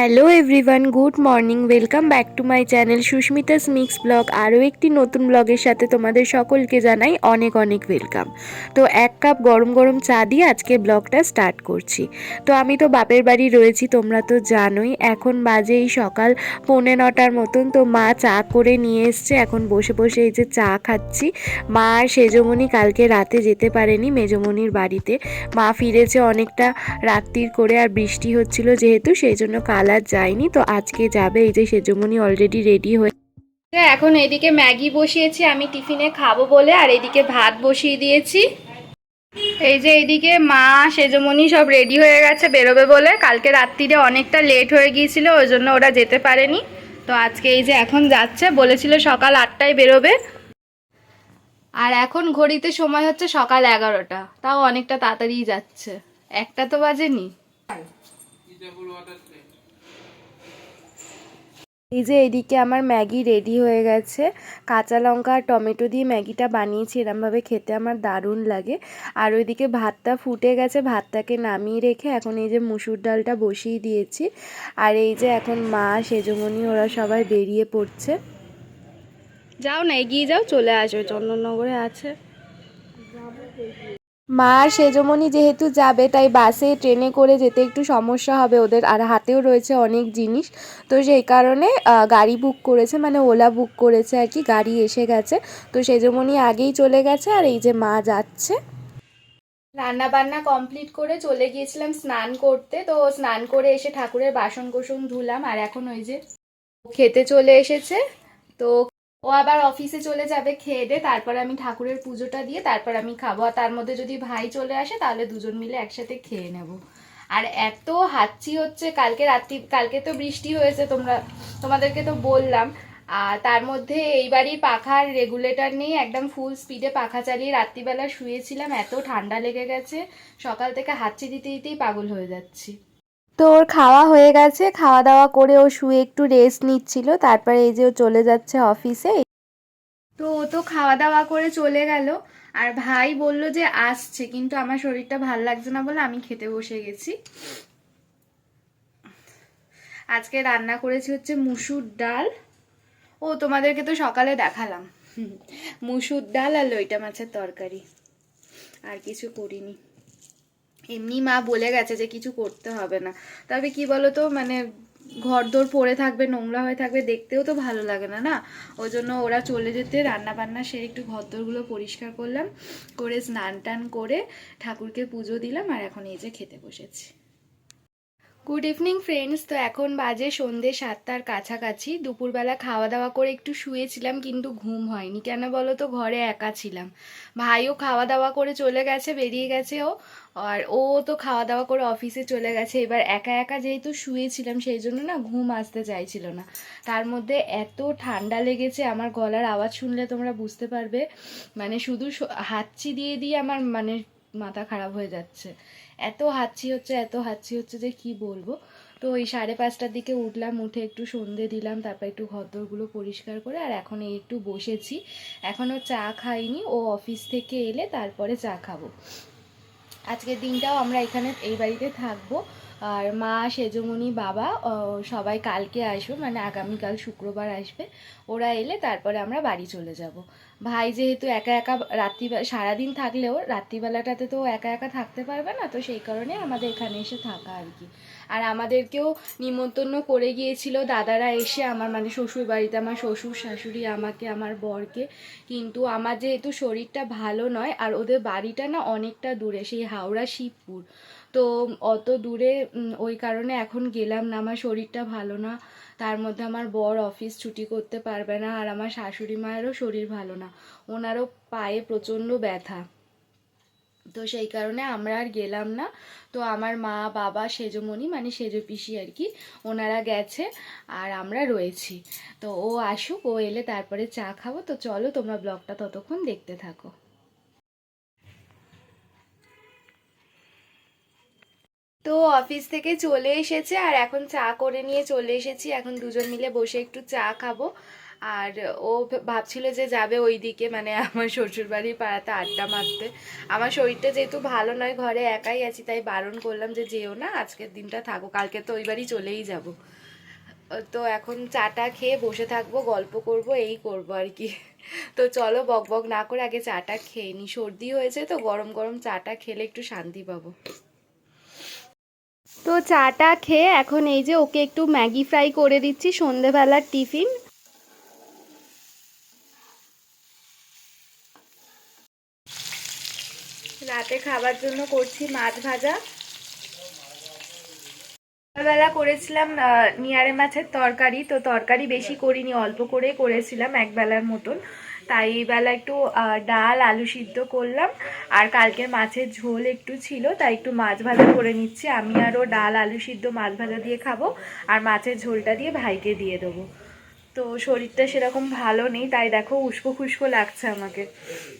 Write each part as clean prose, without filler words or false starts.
Hello everyone, good morning. Welcome back to my channel Susmita's mix blog. আরও একটি নতুন ব্লগের সাথে তোমাদের সকলকে জানাই অনেক অনেক ওয়েলকাম। তো এক কাপ গরম গরম চা দিয়ে আজকে ব্লগটা স্টার্ট করছি। তো আমি তো বাপের বাড়ি রয়েছি, তোমরা তো জানোই। এখন বাজে এই সকাল 9:45 মতন। তো মা চা করে নিয়ে এসছে, এখন বসে বসে এই যে চা খাচ্ছি। মা আর সেজমণি কালকে রাতে যেতে পারেনি মেজমণির বাড়িতে। মা ফিরেছে অনেকটা রাত্রির করে, আর বৃষ্টি হচ্ছিল যেহেতু, সেই জন্য কাল আর যায়নি। তো আজকে যাবে। এই যে সেজমণি অলরেডি রেডি হয়ে এখন এদিকে ম্যাগি বসিয়েছি আমি টিফিনে খাবো বলে, আর এদিকে ভাত বসিয়ে দিয়েছি। এই যে এইদিকে মা সেজমণি সব রেডি হয়ে গেছে বেরোবে বলে। কালকে রাত্রিরে অনেকটা লেট হয়ে গিয়েছিল, ওই জন্য ওরা যেতে পারেনি। তো আজকে এই যে এখন যাচ্ছে, বলেছিল সকাল 8টায় বেরোবে। আর এখন ঘড়িতে সময় হচ্ছে সকাল 11টা, তাও অনেকটা তাড়াতাড়ি যাচ্ছে। একটা তো বাজেনি। এই যে এইদিকে আমার ম্যাগি রেডি হয়ে গেছে। কাঁচা লঙ্কা আর টমেটো দিয়ে ম্যাগিটা বানিয়েছি, এরমভাবে খেতে আমার দারুণ লাগে। আর ওইদিকে ভাতটা ফুটে গেছে, ভাতটাকে নামিয়ে রেখে এখন এই যে মুসুর ডালটা বসিয়ে দিয়েছি। আর এই যে এখন মা সেজমণি ওরা সবাই বেরিয়ে পড়ছে। যাও না, এগিয়ে যাও, চলে আসবে, চন্দননগরে আছে। মা আর সেজমণি যেহেতু যাবে, তাই বাসে ট্রেনে করে যেতে একটু সমস্যা হবে ওদের, আর হাতেও রয়েছে অনেক জিনিস। তো সেই কারণে গাড়ি বুক করেছে, মানে ওলা বুক করেছে আর কি। গাড়ি এসে গেছে, তো সেজমণি আগেই চলে গেছে, আর এই যে মা যাচ্ছে। রান্না বান্না কমপ্লিট করে চলে গিয়েছিলাম স্নান করতে। তো স্নান করে এসে ঠাকুরের বাসন কোসন ধুলাম, আর এখন ওই যে খেতে চলে এসেছে। তো ও আবার অফিসে চলে যাবে খেয়ে দে, তারপরে আমি ঠাকুরের পুজোটা দিয়ে তারপর আমি খাবো। আর তার মধ্যে যদি ভাই চলে আসে তাহলে দুজন মিলে একসাথে খেয়ে নেব। আর এত হাঁচি হচ্ছে কালকে তো বৃষ্টি হয়েছে, তোমাদেরকে তো বললাম। আর তার মধ্যে এই বাড়ির পাখার রেগুলেটর নেই, একদম ফুল স্পিডে পাখা চালিয়ে রাত্রিবেলা শুয়েছিলাম, এত ঠান্ডা লেগে গেছে। সকাল থেকে হাঁচি দিতে দিতেই পাগল হয়ে যাচ্ছি। তো ওর খাওয়া হয়ে গেছে, খাওয়া দাওয়া করে ও শুয়ে একটু রেস্ট নিচ্ছিল। তারপরে এই যে ও চলে যাচ্ছে অফিসে। তো ও তো খাওয়া দাওয়া করে চলে গেল। আর ভাই বলল যে আসছে, কিন্তু আমার শরীরটা ভাল লাগছে না বলে আমি খেতে বসে গেছি। আজকে রান্না করেছি হচ্ছে মুসুর ডাল। ও তোমাদেরকে তো সকালে দেখালাম। মুসুর ডাল আর লইটা মাছের তরকারি, আর কিছু করিনি। এমনি মা বলে গেছে যে কিছু করতে হবে না। তবে কি বলতো, মানে ঘরদোর পড়ে থাকবে, নোংরা হয়ে থাকবে, দেখতেও তো ভালো লাগে না না। ওই জন্য ওরা চলে যেতে রান্না বান্না সেরে একটু ঘরদোরগুলো পরিষ্কার করলাম, করে স্নান টান করে ঠাকুরকে পুজো দিলাম, আর এখন এই যে খেতে বসেছি। Good evening friends. তো এখন বাজে সন্ধ্যে 7টার কাছাকাছি। দুপুরবেলা খাওয়া দাওয়া করে একটু শুয়েছিলাম, কিন্তু ঘুম হয়নি। কেন বলো তো, ঘরে একা ছিলাম। ভাইও খাওয়া দাওয়া করে চলে গেছে, বেরিয়ে গেছে ও। আর ও তো খাওয়া দাওয়া করে অফিসে চলে গেছে। এবার একা একা যেহেতু শুয়েছিলাম, সেই জন্য না ঘুম আসতে চাইছিল না। তার মধ্যে এত ঠান্ডা লেগেছে, আমার গলার আওয়াজ শুনলে তোমরা বুঝতে পারবে। মানে শুধু হাঁচি দিয়ে দিয়ে আমার মানে মাথা খারাপ হয়ে যাচ্ছে। এত হাঁচি হচ্ছে যে কি বলবো। তো ওই 5:30টার দিকে উঠলাম, উঠে একটু সন্ধে দিলাম, তারপর একটু ঘরদোরগুলো পরিষ্কার করে আর এখন এই একটু বসেছি। এখনও চা খাইনি, ও অফিস থেকে এলে তারপরে চা খাবো। আজকের দিনটাও আমরা এখানে এই বাড়িতে থাকবো। আর মা সেজমণি বাবা সবাই কালকে আসবে, মানে আগামীকাল শুক্রবার আসবে। ওরা এলে তারপরে আমরা বাড়ি চলে যাব। ভাই যেহেতু একা একা সারাদিন থাকলেও রাত্রিবেলাটাতে তো একা একা থাকতে পারবে না, তো সেই কারণে আমাদের এখানে এসে থাকা আর কি। আর আমাদেরকেও নিমন্ত্রণ করে গিয়েছিল দাদারা এসে, আমার মানে শ্বশুর বাড়িতে, আমার শ্বশুর শাশুড়ি, আমাকে, আমার বরকে। কিন্তু আমার যেহেতু শরীরটা ভালো নয়, আর ওদের বাড়িটা না অনেকটা দূরে, সেই হাওড়া শিবপুর। তো অত দূরে, ওই কারণে এখন গেলাম না। আমার শরীরটা ভালো না, তার মধ্যে আমার বর অফিস ছুটি করতে পারবে না, আর আমার শাশুড়ি মায়েরও শরীর ভালো না, ওনারও পায়ে প্রচণ্ড ব্যথা। তো সেই কারণে আমরা আর গেলাম না। তো আমার মা বাবা সেজমণি মানে সেজ পিসি আর কি, ওনারা গেছে, আর আমরা রয়েছি। তো ও আসুক, ও এলে তারপরে চা খাবো। তো চলো তোমরা ব্লগটা ততক্ষণ দেখতে থাকো। তো অফিস থেকে চলে এসেছে, আর এখন চা করে নিয়ে চলে এসেছি। এখন দুজন মিলে বসে একটু চা খাবো। আর ও ভাবছিল যে যাবে ওইদিকে, মানে আমার শ্বশুরবাড়ির পাড়াতে আড্ডা মারতে। আমার শরীরটা যেহেতু ভালো নয়, ঘরে একাই আছি, তাই বারণ করলাম যে যেও না, আজকের দিনটা থাকো, কালকে তো ওই বাড়ি চলেই যাব। তো এখন চাটা খেয়ে বসে থাকবো, গল্প করব, এই করব আর কি। তো চলো বক বক না করে আগে চাটা খেয়ে নি, সর্দি হয়েছে তো, গরম গরম চাটা খেলে একটু শান্তি পাবো। তো চাটা খেয়ে এখন এই যে ওকে একটু ম্যাগি ফ্রাই করে দিচ্ছি, সন্ধেবেলার টিফিন। রাতে খাবার জন্য করছি মাছ ভাজা। সকালবেলা করেছিলাম নিয়ারে মাছের তরকারি, তো তরকারি বেশি করিনি, অল্প করেই করেছিলাম এক বেলার মতন। তাই এই বেলা একটু ডাল আলু সিদ্ধ করলাম, আর কালকের মাছের ঝোল একটু ছিল, তাই একটু মাছ ভাজা করে নিচ্ছি। আমি আরও ডাল আলু সিদ্ধ মাছ ভাজা দিয়ে খাবো, আর মাছের ঝোলটা দিয়ে ভাইকে দিয়ে দেবো। তো শরীরটা সেরকম ভালো নেই, তাই দেখো উস্কো খুস্কো লাগছে আমাকে।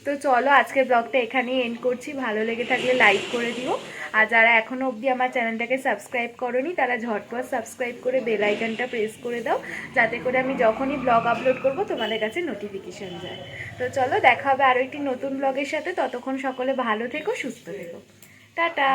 তো চলো আজকের ব্লগটা এখানেই এন্ড করছি, ভালো লেগে থাকলে লাইক করে দিও, আর যারা এখনও অবধি আমার চ্যানেলটাকে সাবস্ক্রাইব করোনি তারা ঝটপট সাবস্ক্রাইব করে বেল আইকনটা প্রেস করে দাও, যাতে করে আমি যখনই ব্লগ আপলোড করব তোমাদের কাছে নোটিফিকেশান যায়। তো চলো দেখা হবে আরও একটি নতুন ব্লগের সাথে, ততক্ষণ সকলে ভালো থেকো, সুস্থ থেকো, টাটা।